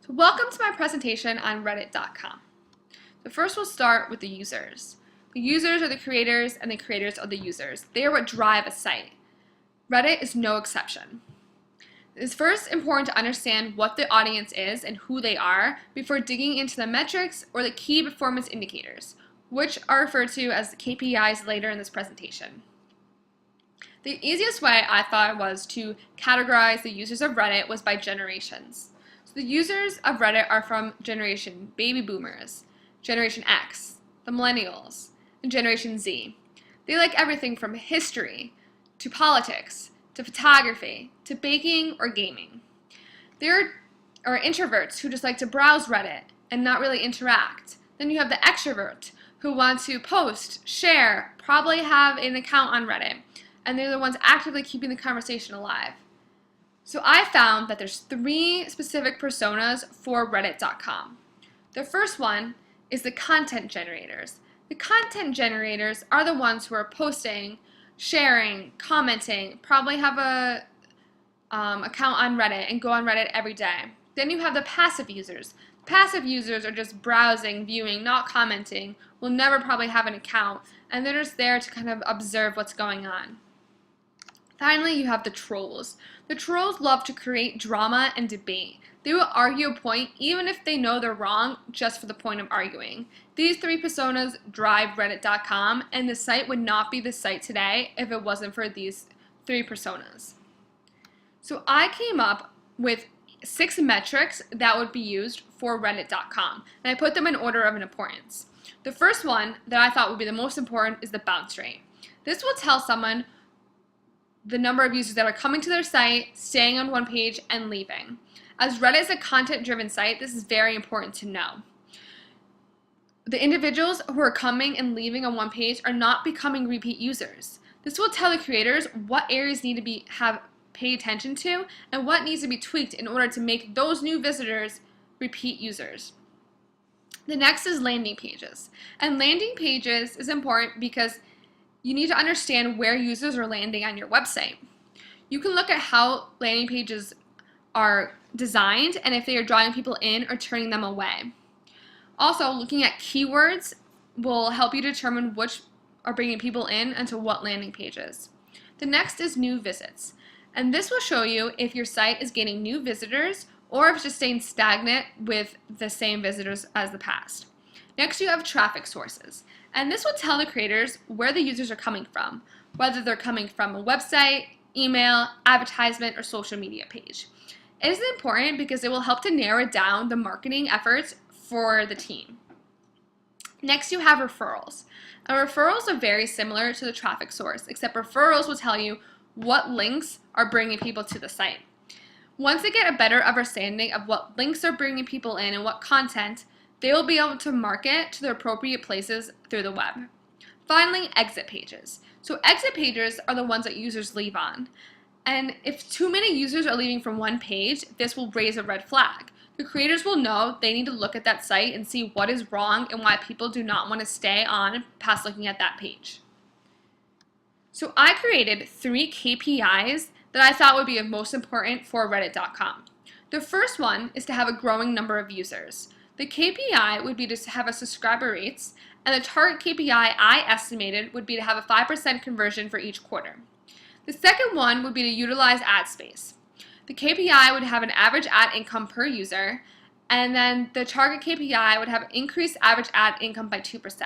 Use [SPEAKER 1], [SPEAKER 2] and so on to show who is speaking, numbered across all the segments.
[SPEAKER 1] So welcome to my presentation on Reddit.com. So first we'll start with the users. The users are the creators and the creators are the users. They are what drive a site. Reddit is no exception. It's first important to understand what the audience is and who they are before digging into the metrics or the key performance indicators, which are referred to as the KPIs later in this presentation. The easiest way I thought was to categorize the users of Reddit was by generations. So the users of Reddit are from Generation Baby Boomers, Generation X, the Millennials, and Generation Z. They like everything from history, to politics, to photography, to baking or gaming. There are introverts who just like to browse Reddit and not really interact. Then you have the extrovert who want to post, share, probably have an account on Reddit, and they're the ones actively keeping the conversation alive. So I found that there's 3 specific personas for Reddit.com. The first one is the content generators. The content generators are the ones who are posting, sharing, commenting, probably have a account on Reddit and go on Reddit every day. Then you have the passive users. Passive users are just browsing, viewing, not commenting, will never probably have an account, and they're just there to kind of observe what's going on. Finally, you have the trolls. The trolls love to create drama and debate. They will argue a point even if they know they're wrong just for the point of arguing. These 3 personas drive Reddit.com, and the site would not be the site today if it wasn't for these 3 personas. So I came up with 6 metrics that would be used for Reddit.com, and I put them in order of importance. The first one that I thought would be the most important is the bounce rate. This will tell someone the number of users that are coming to their site, staying on one page, and leaving. As Reddit is a content-driven site, this is very important to know. The individuals who are coming and leaving on one page are not becoming repeat users. This will tell the creators what areas need to have paid attention to and what needs to be tweaked in order to make those new visitors repeat users. The next is landing pages. And landing pages is important because you need to understand where users are landing on your website. You can look at how landing pages are designed and if they are drawing people in or turning them away. Also, looking at keywords will help you determine which are bringing people in and to what landing pages. The next is new visits. And this will show you if your site is gaining new visitors or if it's just staying stagnant with the same visitors as the past. Next, you have traffic sources. And this will tell the creators where the users are coming from, whether they're coming from a website, email, advertisement, or social media page. It is important because it will help to narrow down the marketing efforts for the team. Next, you have referrals. And referrals are very similar to the traffic source, except referrals will tell you what links are bringing people to the site. Once they get a better understanding of what links are bringing people in and what content, they will be able to market to the appropriate places through the web. Finally, exit pages. So exit pages are the ones that users leave on. And if too many users are leaving from one page, this will raise a red flag. The creators will know they need to look at that site and see what is wrong and why people do not want to stay on past looking at that page. So I created 3 KPIs that I thought would be most important for Reddit.com. The first one is to have a growing number of users. The KPI would be to have a subscriber rates, and the target KPI I estimated would be to have a 5% conversion for each quarter. The second one would be to utilize ad space. The KPI would have an average ad income per user, and then the target KPI would have increased average ad income by 2%.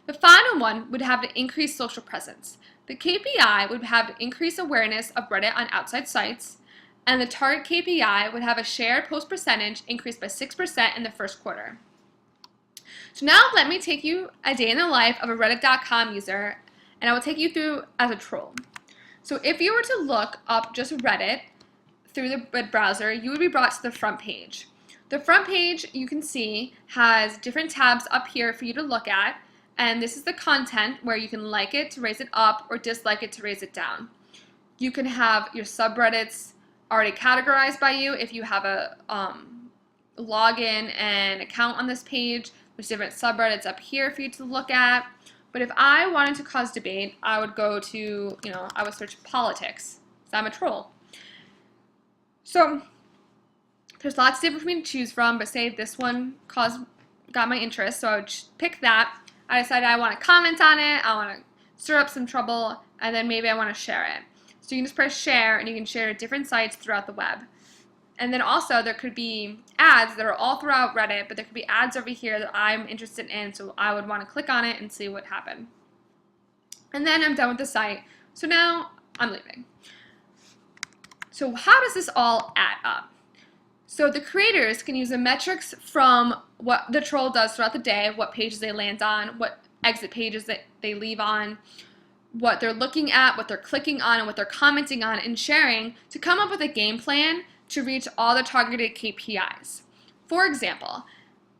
[SPEAKER 1] The final one would have to increase social presence. The KPI would have to increase awareness of Reddit on outside sites, and the target KPI would have a shared post percentage increase by 6% in the first quarter. So now let me take you a day in the life of a Reddit.com user, and I will take you through as a troll. So if you were to look up just Reddit through the web browser, you would be brought to the front page. The front page, you can see, has different tabs up here for you to look at, and this is the content where you can like it to raise it up or dislike it to raise it down. You can have your subreddits already categorized by you if you have a login and account on this page. There's different subreddits up here for you to look at. But if I wanted to cause debate, I would go to, I would search politics. So I'm a troll. So There's lots of different for me to choose from, but say this one got my interest, so I would pick that. I decided I want to comment on it, I want to stir up some trouble, and then maybe I want to share it. So you can just press share, and you can share to different sites throughout the web. And then also there could be ads that are all throughout Reddit, but there could be ads over here that I'm interested in, so I would want to click on it and see what happened. And then I'm done with the site, so now I'm leaving. So how does this all add up? So the creators can use the metrics from what the troll does throughout the day, what pages they land on, what exit pages that they leave on, what they're looking at, what they're clicking on, and what they're commenting on and sharing to come up with a game plan to reach all the targeted KPIs. For example,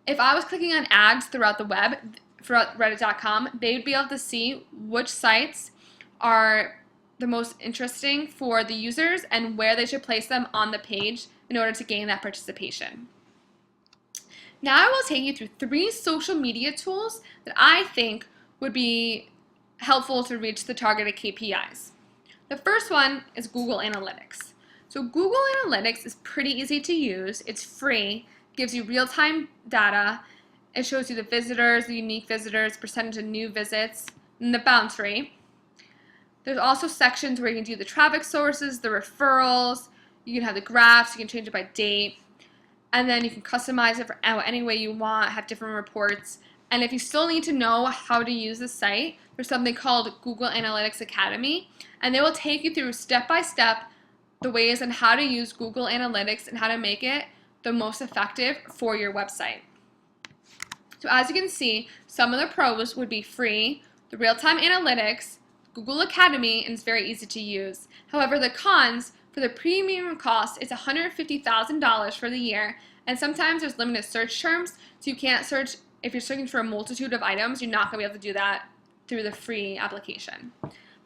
[SPEAKER 1] if I was clicking on ads throughout the web, throughout Reddit.com, they would be able to see which sites are the most interesting for the users and where they should place them on the page in order to gain that participation. Now I will take you through 3 social media tools that I think would be helpful to reach the targeted KPIs. The first one is Google Analytics. So Google Analytics is pretty easy to use. It's free, gives you real-time data. It shows you the visitors, the unique visitors, percentage of new visits, and the bounce rate. There's also sections where you can do the traffic sources, the referrals, you can have the graphs, you can change it by date, and then you can customize it for any way you want, have different reports. And if you still need to know how to use the site, there's something called Google Analytics Academy, and they will take you through step by step the ways on how to use Google Analytics and how to make it the most effective for your website. So as you can see, some of the pros would be free, the real-time analytics, Google Academy, and it's very easy to use. However, the cons, for the premium cost, it's $150,000 for the year, and sometimes there's limited search terms, so you can't search. If you're searching for a multitude of items, you're not going to be able to do that through the free application.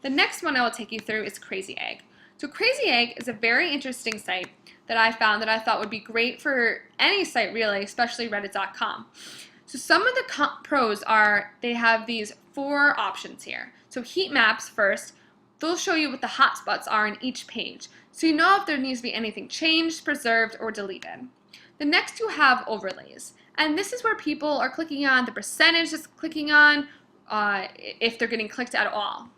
[SPEAKER 1] The next one I will take you through is Crazy Egg. So Crazy Egg is a very interesting site that I found that I thought would be great for any site really, especially Reddit.com. So some of the pros are they have these 4 options here. So heat maps first, they'll show you what the hotspots are in each page. So you know if there needs to be anything changed, preserved, or deleted. The next you have overlays. And this is where people are clicking on, the percentage is clicking on, if they're getting clicked at all.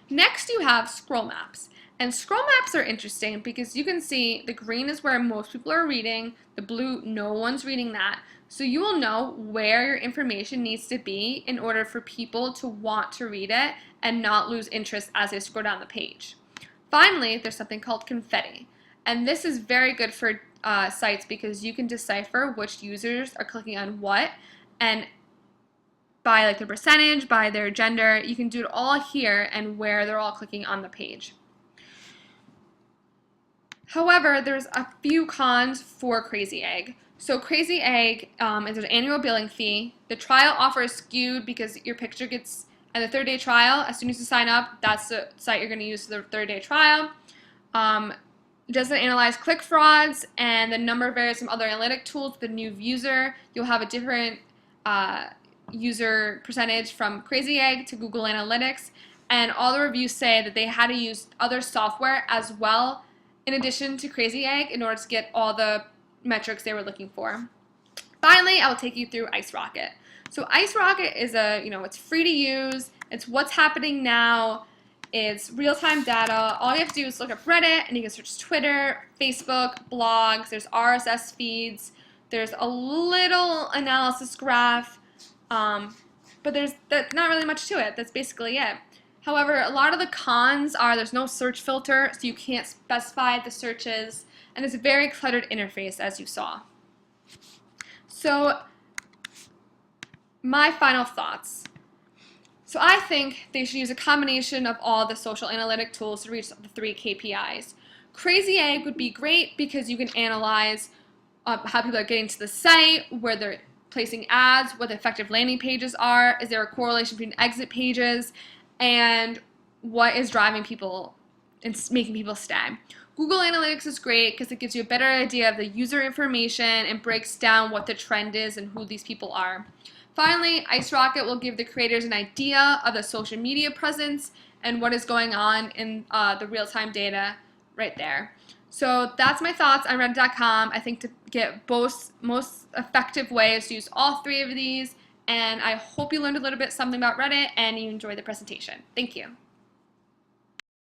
[SPEAKER 1] Next you have scroll maps. And scroll maps are interesting because you can see the green is where most people are reading, the blue, no one's reading that. So you will know where your information needs to be in order for people to want to read it and not lose interest as they scroll down the page. Finally, there's something called confetti. And this is very good for sites because you can decipher which users are clicking on what, and by like the percentage, by their gender, you can do it all here and where they're all clicking on the page. However, there's a few cons for Crazy Egg. So Crazy Egg is an annual billing fee. The trial offer is skewed because your picture gets, and the 3rd-day trial, as soon as you sign up, that's the site you're going to use for the 3rd-day trial. It doesn't analyze click frauds, and the number varies from other analytic tools. The new user, you'll have a different user percentage from Crazy Egg to Google Analytics, and all the reviews say that they had to use other software as well in addition to Crazy Egg in order to get all the metrics they were looking for. Finally, I will take you through IceRocket. So IceRocket is it's free to use, it's what's happening now, it's real-time data. All you have to do is look up Reddit, and you can search Twitter, Facebook, blogs, there's RSS feeds, there's a little analysis graph, but there's not really much to it. That's basically it. However, a lot of the cons are there's no search filter, so you can't specify the searches, and it's a very cluttered interface, as you saw. So, my final thoughts. So I think they should use a combination of all the social analytic tools to reach the 3 KPIs. Crazy Egg would be great because you can analyze how people are getting to the site, where they're placing ads, what the effective landing pages are, is there a correlation between exit pages, and what is driving people and making people stay. Google Analytics is great because it gives you a better idea of the user information and breaks down what the trend is and who these people are. Finally, IceRocket will give the creators an idea of the social media presence and what is going on in the real-time data right there. So that's my thoughts on Reddit.com. I think to get both most effective way is to use all three of these. And I hope you learned a little bit something about Reddit and you enjoyed the presentation. Thank you.